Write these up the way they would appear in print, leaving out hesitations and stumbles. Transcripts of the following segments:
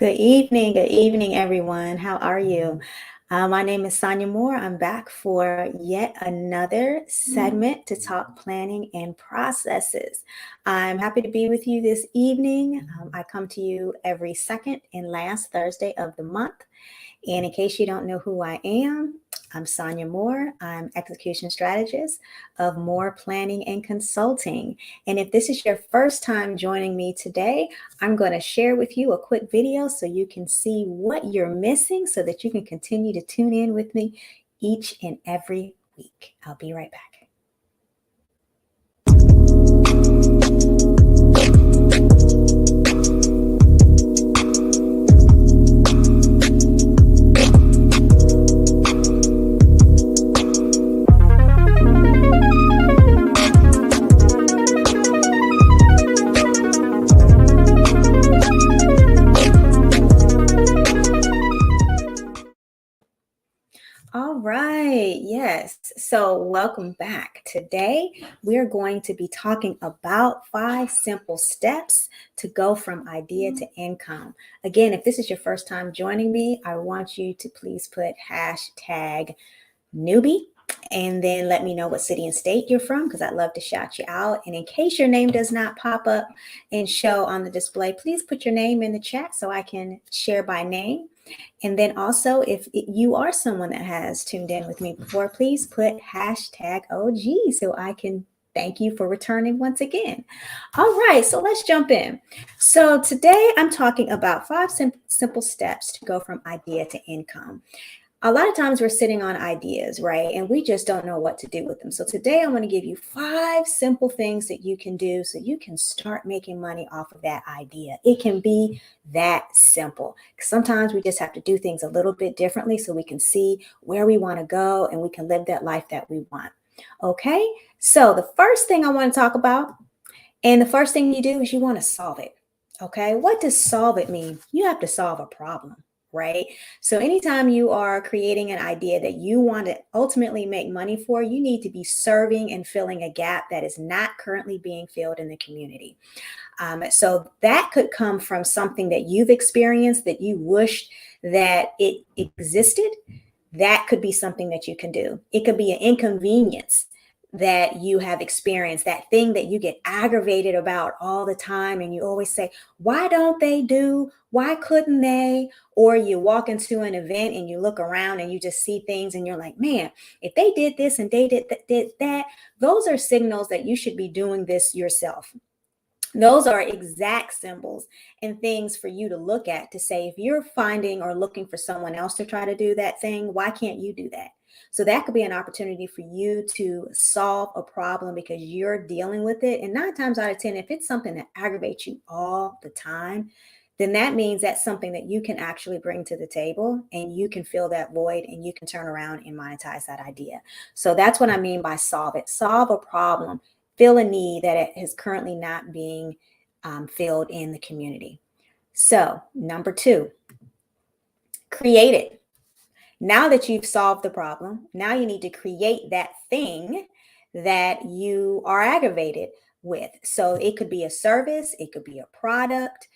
Good evening, everyone. How are you? My name is Sonia Moore. I'm back for yet another segment to talk planning and processes. I'm happy to be with you this evening. I come to you every second and last Thursday of the month. And in case you don't know who I am, I'm Sonia Moore. I'm execution strategist of Moore Planning and Consulting. And if this is your first time joining me today, I'm going to share with you a quick video so you can see what you're missing so that you can continue to tune in with me each and every week. I'll be right back. All right, yes. So, welcome back. Today, we're going to be talking about 5 simple steps to go from idea to income. Again, if this is your first time joining me, I want you to please put hashtag newbie and then let me know what city and state you're from because I'd love to shout you out. And in case your name does not pop up and show on the display, please put your name in the chat so I can share by name. And then also, if you are someone that has tuned in with me before, please put hashtag OG so I can thank you for returning once again. All right, so let's jump in. So today I'm talking about 5 simple steps to go from idea to income. A lot of times we're sitting on ideas, right? And we just don't know what to do with them. So today I'm going to give you 5 simple things that you can do so you can start making money off of that idea. It can be that simple. Sometimes we just have to do things a little bit differently so we can see where we want to go and we can live that life that we want. Okay, so the first thing I want to talk about, and the first thing you do is you want to solve it. Okay, what does solve it mean? You have to solve a problem, right? So anytime you are creating an idea that you want to ultimately make money for, you need to be serving and filling a gap that is not currently being filled in the community. So that could come from something that you've experienced that you wished that it existed. That could be something that you can do. It could be an inconvenience that you have experienced, that thing that you get aggravated about all the time. And you always say, why don't they do? Why couldn't they? Or you walk into an event and you look around and you just see things and you're like, man, if they did this and they did that, those are signals that you should be doing this yourself. Those are exact symbols and things for you to look at to say, if you're finding or looking for someone else to try to do that thing, why can't you do that? So that could be an opportunity for you to solve a problem because you're dealing with it. And 9 times out of 10, if it's something that aggravates you all the time, then that means that's something that you can actually bring to the table and you can fill that void and you can turn around and monetize that idea. So that's what I mean by solve it. Solve a problem, fill a need that it is currently not being filled in the community. So number 2, create it. Now that you've solved the problem, now you need to create that thing that you are aggravated with. So it could be a service, it could be a product.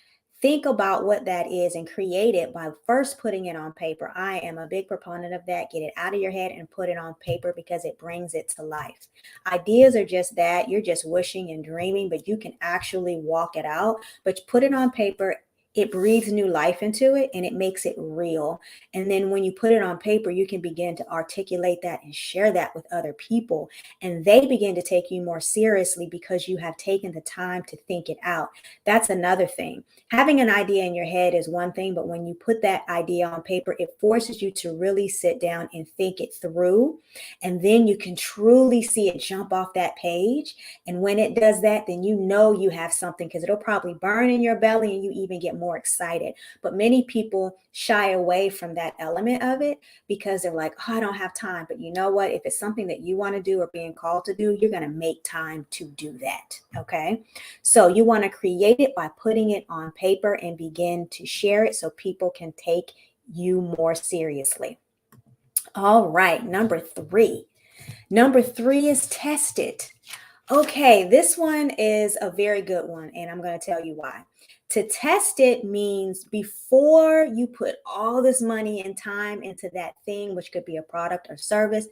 Think about what that is and create it by first putting it on paper. I am a big proponent of that. Get it out of your head and put it on paper because it brings it to life. Ideas are just that. You're just wishing and dreaming, but you can actually walk it out. But put it on paper. It breathes new life into it and it makes it real. And then when you put it on paper, you can begin to articulate that and share that with other people. And they begin to take you more seriously because you have taken the time to think it out. That's another thing. Having an idea in your head is one thing, but when you put that idea on paper, it forces you to really sit down and think it through. And then you can truly see it jump off that page. And when it does that, then you know you have something because it'll probably burn in your belly and you even get more excited. But many people shy away from that element of it because they're like, oh, I don't have time. But you know what? If it's something that you want to do or being called to do, you're going to make time to do that. Okay. So you want to create it by putting it on paper and begin to share it so people can take you more seriously. All right. Number 3 is test it. Okay, this one is a very good one, and I'm going to tell you why. To test it means before you put all this money and time into that thing, which could be a product or service,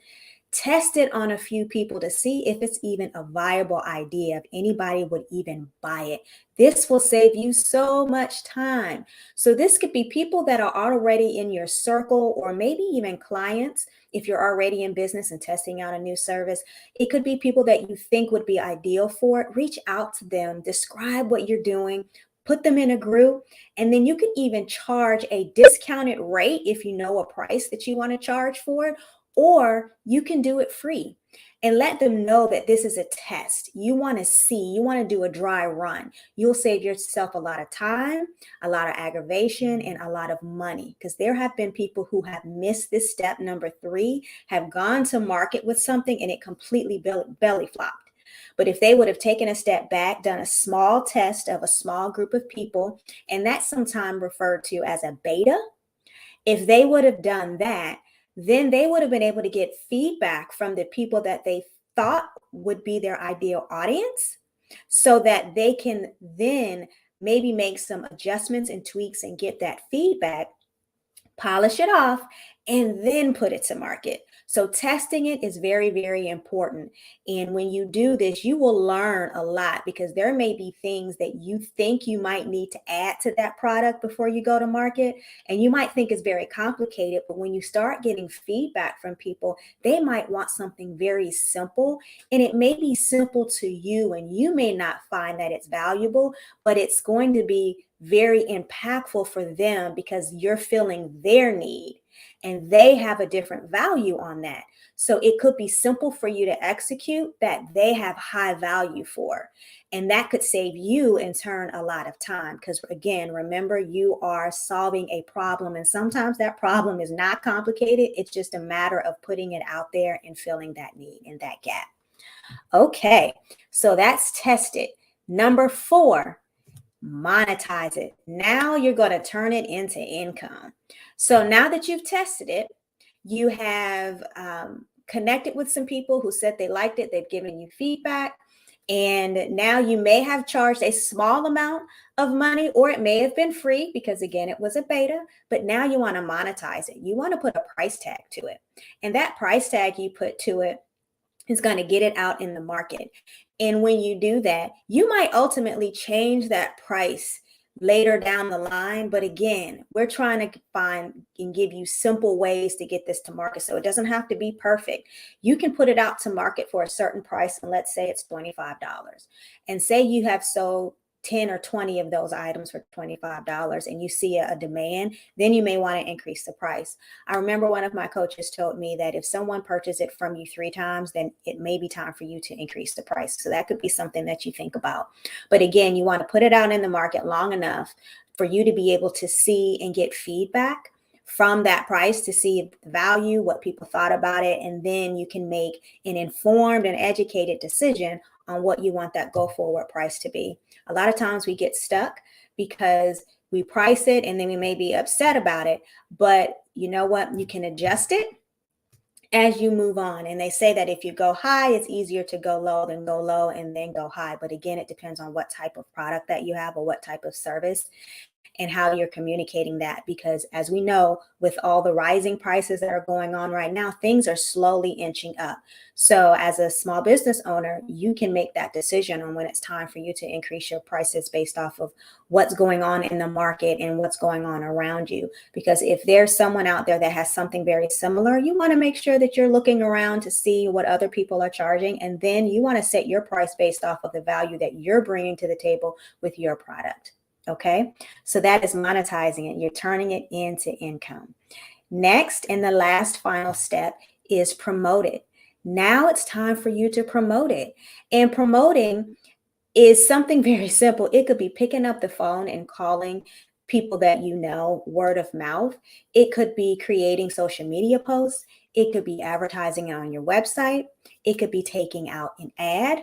test it on a few people to see if it's even a viable idea, if anybody would even buy it. This will save you so much time. So, this could be people that are already in your circle, or maybe even clients if you're already in business and testing out a new service. It could be people that you think would be ideal for it. Reach out to them, describe what you're doing. Put them in a group, and then you can even charge a discounted rate if you know a price that you want to charge for it, or you can do it free and let them know that this is a test. You want to see, you want to do a dry run. You'll save yourself a lot of time, a lot of aggravation, and a lot of money, because there have been people who have missed this step number 3, have gone to market with something and it completely belly flopped. But if they would have taken a step back, done a small test of a small group of people, and that's sometimes referred to as a beta, if they would have done that, then they would have been able to get feedback from the people that they thought would be their ideal audience, so that they can then maybe make some adjustments and tweaks and get that feedback, polish it off, and then put it to market. So testing it is very, very important. And when you do this, you will learn a lot, because there may be things that you think you might need to add to that product before you go to market. And you might think it's very complicated, but when you start getting feedback from people, they might want something very simple, and it may be simple to you, and you may not find that it's valuable, but it's going to be very impactful for them because you're filling their need and they have a different value on that. So it could be simple for you to execute that they have high value for. And that could save you in turn a lot of time, because again, remember, you are solving a problem, and sometimes that problem is not complicated. It's just a matter of putting it out there and filling that need and that gap. Okay, so that's tested. Number 4, monetize it. Now you're going to turn it into income. So now that you've tested it, you have connected with some people who said they liked it, they've given you feedback, and now you may have charged a small amount of money, or it may have been free because, again, it was a beta, but now you want to monetize it. You want to put a price tag to it. And that price tag you put to it is going to get it out in the market. And when you do that, you might ultimately change that price later down the line. But again, we're trying to find and give you simple ways to get this to market. So it doesn't have to be perfect. You can put it out to market for a certain price. And let's say it's $25. And say you have sold 10 or 20 of those items for $25 and you see a demand, then you may want to increase the price. I remember one of my coaches told me that if someone purchases it from you 3 times, then it may be time for you to increase the price. So that could be something that you think about. But again, you want to put it out in the market long enough for you to be able to see and get feedback from that price, to see the value, what people thought about it, and then you can make an informed and educated decision on what you want that go forward price to be. A lot of times we get stuck because we price it and then we may be upset about it, but you know what? You can adjust it as you move on. And they say that if you go high, it's easier to go low than go low and then go high. But again, it depends on what type of product that you have or what type of service and how you're communicating that. Because as we know, with all the rising prices that are going on right now, things are slowly inching up. So as a small business owner, you can make that decision on when it's time for you to increase your prices based off of what's going on in the market and what's going on around you. Because if there's someone out there that has something very similar, you want to make sure that you're looking around to see what other people are charging. And then you want to set your price based off of the value that you're bringing to the table with your product. Okay, so that is monetizing it. You're turning it into income. Next, and the last final step is promote it. Now it's time for you to promote it. And promoting is something very simple. It could be picking up the phone and calling people that you know, word of mouth. It could be creating social media posts. It could be advertising on your website. It could be taking out an ad.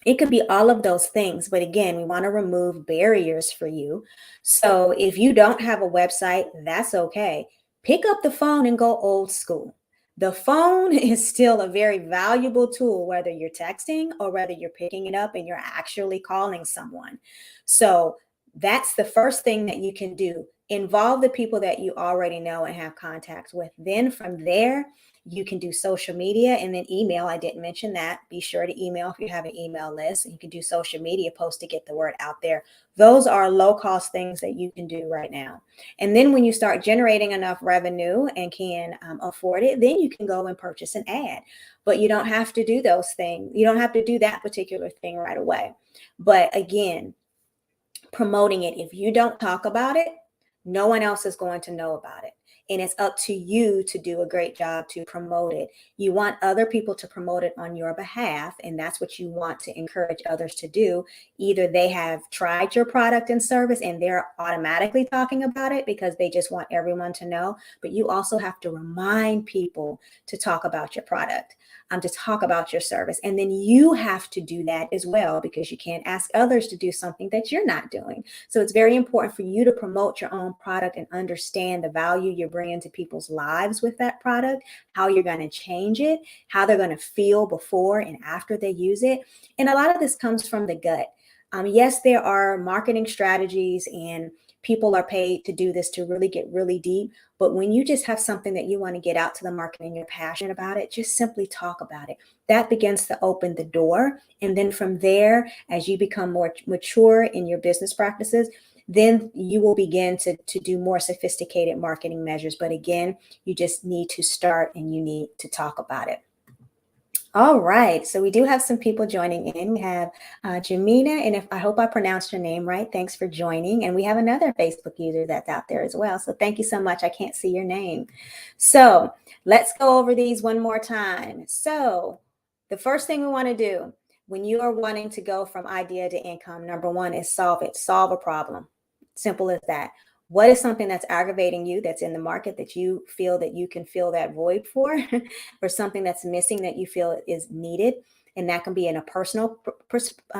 It could be all of those things. But again, we want to remove barriers for you. So if you don't have a website, that's okay. Pick up the phone and go old school. The phone is still a very valuable tool, whether you're texting or whether you're picking it up and you're actually calling someone. So that's the first thing that you can do. Involve the people that you already know and have contacts with. Then from there, you can do social media and then email. I didn't mention that. Be sure to email if you have an email list. You can do social media posts to get the word out there. Those are low cost things that you can do right now. And then when you start generating enough revenue and can afford it, then you can go and purchase an ad. But you don't have to do those things. You don't have to do that particular thing right away. But again, promoting it, if you don't talk about it, no one else is going to know about it. And it's up to you to do a great job to promote it. You want other people to promote it on your behalf, and that's what you want to encourage others to do. Either they have tried your product and service and they're automatically talking about it because they just want everyone to know, but you also have to remind people to talk about your product, to talk about your service. And then you have to do that as well, because you can't ask others to do something that you're not doing. So it's very important for you to promote your own product and understand the value you're bringing to people's lives with that product, how you're going to change it, how they're going to feel before and after they use it. And a lot of this comes from the gut. Yes, there are marketing strategies and people are paid to do this to really get really deep. But when you just have something that you want to get out to the market and you're passionate about it, just simply talk about it. That begins to open the door. And then from there, as you become more mature in your business practices, then you will begin to do more sophisticated marketing measures. But again, you just need to start and you need to talk about it. All right, so we do have some people joining in. We have Jamina, and if I hope I pronounced your name right, thanks for joining. And we have another Facebook user that's out there as well. So thank you so much. I can't see your name. So let's go over these one more time. So the first thing we want to do when you are wanting to go from idea to income, number one is solve it. Solve a problem. Simple as that. What is something that's aggravating you that's in the market that you feel that you can fill that void for, or something that's missing that you feel is needed? And that can be in a personal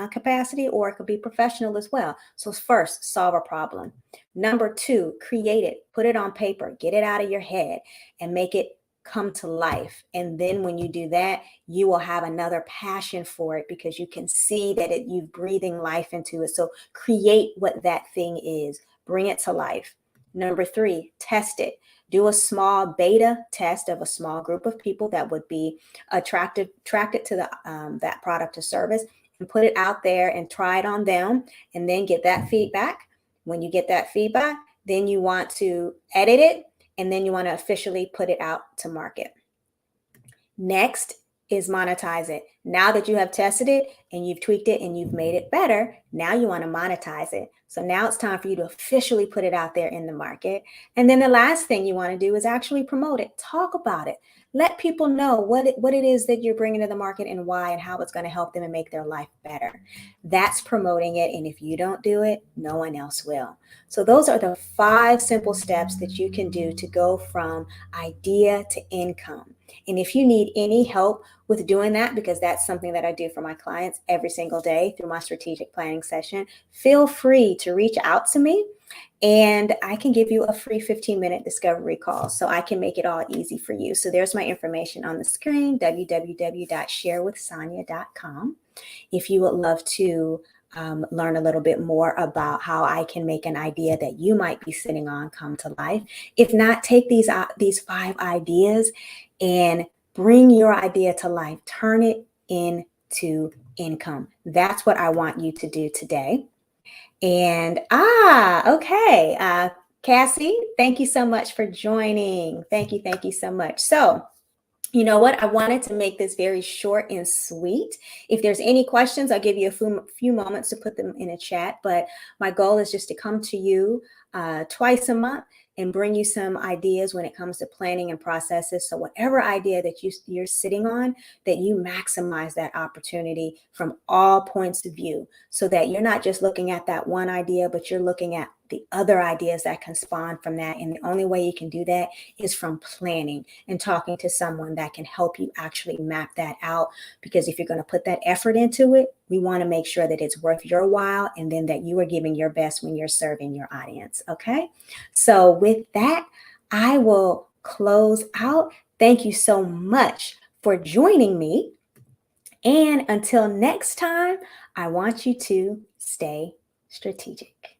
capacity, or it could be professional as well. So first, solve a problem. Number two, create it, put it on paper, get it out of your head and make it come to life. And then when you do that, you will have another passion for it because you can see that you're breathing life into it. So create what that thing is. Bring it to life. Number three, test it. Do a small beta test of a small group of people that would be attracted to that product or service, and put it out there and try it on them, and then get that feedback. When you get that feedback, then you want to edit it, and then you want to officially put it out to market. Next is monetize it. Now that you have tested it and you've tweaked it and you've made it better, now you want to monetize it. So now it's time for you to officially put it out there in the market. And then the last thing you want to do is actually promote it. Talk about it. Let people know what it is that you're bringing to the market and why and how it's going to help them and make their life better. That's promoting it. And if you don't do it, no one else will. So those are the 5 simple steps that you can do to go from idea to income. And if you need any help with doing that, because that's something that I do for my clients every single day through my strategic planning session, feel free to reach out to me and I can give you a free 15-minute discovery call so I can make it all easy for you. So there's my information on the screen, www.sharewithsonia.com. If you would love to learn a little bit more about how I can make an idea that you might be sitting on come to life. If not, take these 5 ideas and bring your idea to life. Turn it into income. That's what I want you to do today. And okay. Cassie, thank you so much for joining. Thank you so much. So, you know what? I wanted to make this very short and sweet. If there's any questions, I'll give you a few moments to put them in a chat. But my goal is just to come to you twice a month and bring you some ideas when it comes to planning and processes. So whatever idea that you're sitting on, that you maximize that opportunity from all points of view, so that you're not just looking at that one idea, but you're looking at the other ideas that can spawn from that. And the only way you can do that is from planning and talking to someone that can help you actually map that out. Because if you're going to put that effort into it, we want to make sure that it's worth your while, and then that you are giving your best when you're serving your audience. Okay. So with that, I will close out. Thank you so much for joining me. And until next time, I want you to stay strategic.